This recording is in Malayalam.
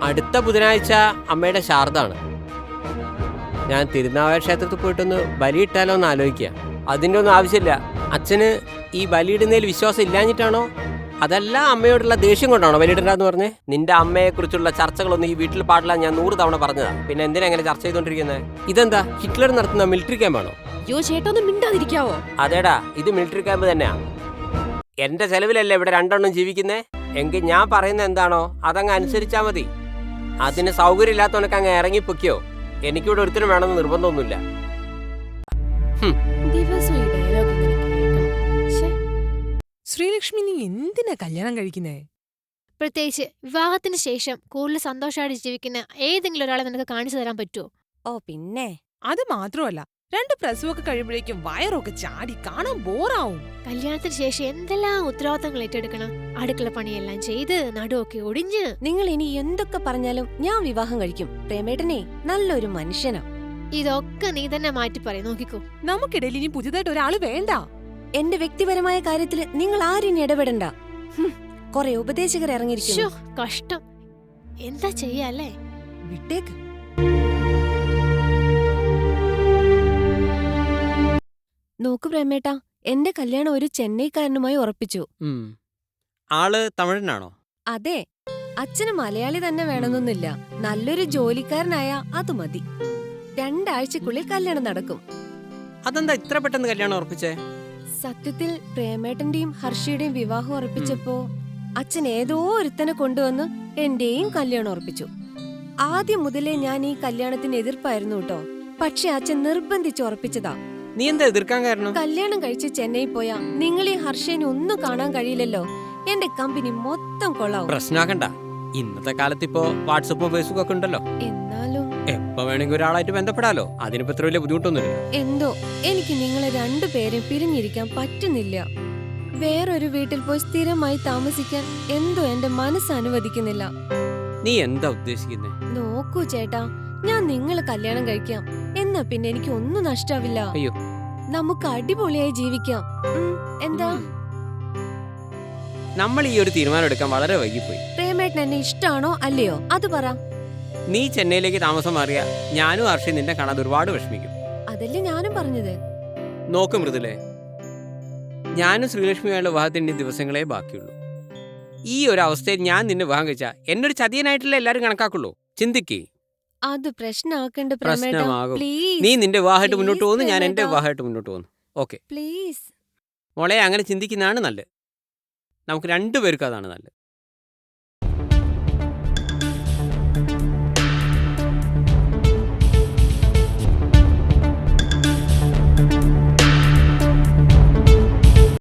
അടുത്ത ബുധനാഴ്ച അമ്മയുടെ ശാർദാണ്. ഞാൻ തിരുനാവായ ക്ഷേത്രത്തിൽ പോയിട്ടൊന്ന് ബലിയിട്ടാലോ എന്ന് ആലോചിക്കുക. അതിൻ്റെ ഒന്നും ആവശ്യമില്ല. അച്ഛന് ഈ ബലിയിടുന്നതിൽ വിശ്വാസം ഇല്ലാഞ്ഞിട്ടാണോ അതല്ല അമ്മയോടുള്ള ദേഷ്യം കൊണ്ടാണോ ബലിയിടണ്ടെന്ന് പറഞ്ഞേ? നിന്റെ അമ്മയെക്കുറിച്ചുള്ള ചർച്ചകളൊന്നും ഈ വീട്ടിൽ പാടില്ല, ഞാൻ 100 തവണ പറഞ്ഞതാ. പിന്നെ എന്തിനാ അങ്ങനെ ചർച്ച ചെയ്തോണ്ടിരിക്കുന്നത്? ഇതെന്താ ഹിറ്റ്ലർ നടത്തുന്ന മിലിറ്ററി ക്യാമ്പാണോ? അയ്യോ ചേട്ടാ ഒന്ന് മിണ്ടാതിരിക്കാവോ? അതേടാ, ഇത് മിലിറ്ററി ക്യാമ്പ് തന്നെയാ. എന്റെ ചെലവിലല്ലേ ഇവിടെ രണ്ടെണ്ണം ജീവിക്കുന്നേ. എങ്കിൽ ഞാൻ പറയുന്നത് എന്താണോ അതങ്ങ് അനുസരിച്ചാ മതി. അതിന് സൗകര്യമില്ലാത്തവനൊക്കെ അങ്ങ് ഇറങ്ങിപ്പൊക്കിയോ. എനിക്കിവിടെ ഒരുത്തിനും വേണമെന്ന് നിർബന്ധമൊന്നുമില്ല. ദിവസം ഈ ഡയലോഗ് ഇങ്ങനെ കേൾക്കണം. ശ്ശേ. ശ്രീലക്ഷ്മി, നീ എന്തിനാ കല്യാണം കഴിക്കുന്നേ? പ്രത്യേകിച്ച് വിവാഹത്തിന് ശേഷം കൂടുതൽ സന്തോഷമായിട്ട് ജീവിക്കുന്ന ഏതെങ്കിലും ഒരാളെ നിനക്ക് കാണിച്ചു തരാൻ പറ്റുമോ? ഓ പിന്നെ അത് മാത്രമല്ല, 2 പ്രസവമൊക്കെ കഴിയുമ്പോഴേക്കും വയറൊക്കെ ചാടി കാണാൻ ബോറാവും. കല്യാണത്തിന് ശേഷം എന്തെല്ലാം ഉത്തരവാദിത്തങ്ങൾ ഏറ്റെടുക്കണം. അടുക്കള പണിയെല്ലാം ചെയ്ത് നടുവൊക്കെ ഒടിഞ്ഞ്. നിങ്ങൾ ഇനി എന്തൊക്കെ പറഞ്ഞാലും ഞാൻ വിവാഹം കഴിക്കും. പ്രേമേട്ടനെ നല്ലൊരു മനുഷ്യനാ. ഇതൊക്കെ നീ തന്നെ മാറ്റി പറയും, നോക്കിക്കോ. നമുക്കിടയിൽ ഇനി പുതിയതായിട്ട് ഒരാള് വേണ്ട. എന്റെ വ്യക്തിപരമായ കാര്യത്തില് നിങ്ങൾ ആരും ഇടപെടണ്ട. കൊറേ ഉപദേശകർ ഇറങ്ങിയിരിക്കുന്നു. ശ്ശോ, കഷ്ടം. എന്താ ചെയ്യാല്ലേ? വിട്ടേക്ക്. നോക്കു പ്രേമേട്ടാ, എന്റെ കല്യാണം ഒരു ചെന്നൈക്കാരനുമായി ഉറപ്പിച്ചു. ആള് തമിഴനാണോ? അതെ, അച്ഛന് മലയാളി തന്നെ വേണമെന്നൊന്നുമില്ല. നല്ലൊരു ജോലിക്കാരനായ അത് മതി. 2 ആഴ്ചക്കുള്ളിൽ കല്യാണം നടക്കും. അതെന്താ ഇത്ര പെട്ടെന്ന് കല്യാണം ഉറപ്പിച്ചേ? സത്യത്തിൽ പ്രേമേട്ടന്റെയും ഹർഷിയുടെയും വിവാഹം ഉറപ്പിച്ചപ്പോ അച്ഛൻ ഏതോ ഒരുത്തനെ കൊണ്ടുവന്ന് എന്റെയും കല്യാണം ഉറപ്പിച്ചു. ആദ്യം മുതലേ ഞാൻ ഈ കല്യാണത്തിന് എതിർപ്പായിരുന്നു കേട്ടോ. പക്ഷെ അച്ഛൻ നിർബന്ധിച്ച് ഉറപ്പിച്ചതാ. നീ എന്താ എതിർക്കാൻ കാരണം? കല്യാണം കഴിച്ച് ചെന്നൈ പോയാ നിങ്ങളീ ഹർഷേനെ ഒന്നും കാണാൻ കഴിയില്ലല്ലോ. എന്റെ കമ്പനി മൊത്തം കൊള്ളാവും. പ്രശ്നമാക്കണ്ട. ഇന്നത്തെ കാലത്ത് ഇപ്പോ വാട്സപ്പും ഫേസ്ബുക്കും ഒക്കെ ഉണ്ടല്ലോ. എന്നാലും എപ്പോ വേണമെങ്കിൽ ഒരാളായിട്ട് ബന്ധപ്പെടാലോ. അതിനിപ്പോ ഇത്ര വലിയ ബുദ്ധിമുട്ടൊന്നുമില്ല. എന്തോ എനിക്ക് നിങ്ങളെ 2 പേരെയും പിരിഞ്ഞിരിക്കാൻ പറ്റുന്നില്ല. വേറൊരു വീട്ടിൽ പോയി സ്ഥിരമായി താമസിക്കാൻ എന്തോ എന്റെ മനസ്സ് അനുവദിക്കുന്നില്ല. നീ എന്താ ഉദ്ദേശിക്കുന്നേ? നോക്കൂ ചേട്ടാ, ഞാൻ നിങ്ങളെ കല്യാണം കഴിക്കാം. എന്നാ പിന്നെ എനിക്ക് ഒന്നും നഷ്ടാവില്ല. അയ്യോ, നമുക്ക് അടിപൊളിയായി ജീവിക്കാം. എന്താ? നമ്മൾ ഈ ഒരു തീരുമാനം എടുക്കാൻ വളരെ വൈകിപ്പോയി. പ്രേമേട്ടൻ എന്നെ ഇഷ്ടാണോ അല്ലയോ അത് പറ. നീ ചെന്നൈയിലേക്ക് താമസം മാറിയ ഞാനും ഹർഷി നിന്നെ കാണാൻ ഒരുപാട് വിഷമിക്കും. അതല്ലേ ഞാനും പറഞ്ഞത്. നോക്ക് മൃദുലേ, ഞാനും ശ്രീലക്ഷ്മിയായുള്ള വിവാഹത്തിന്റെ ദിവസങ്ങളെ ബാക്കിയുള്ളൂ. ഈ ഒരു അവസ്ഥയിൽ ഞാൻ നിന്നെ വിവാഹം കഴിച്ചാ എന്നൊരു ചതിയനായിട്ടല്ലേ എല്ലാരും കണക്കാക്കുള്ളൂ. ചിന്തിക്കേ. അത് പ്രശ്നമാക്കണ്ട പ്രേമേട്ട, പ്രശ്നമാകും. പ്ലീസ്. നീ നിന്റെ വിവാഹമായിട്ട് മുന്നോട്ട് പോകുന്നു, ഞാൻ പ്രേമേട്ടാ. എന്റെ വിവാഹമായിട്ട് മുന്നോട്ട് പോകുന്നു. Okay please. മോളെ, അങ്ങനെ ചിന്തിക്കുന്നതാണ് നല്ലത്. നമുക്ക് 2 പേർക്കും അതാണ് നല്ലത്.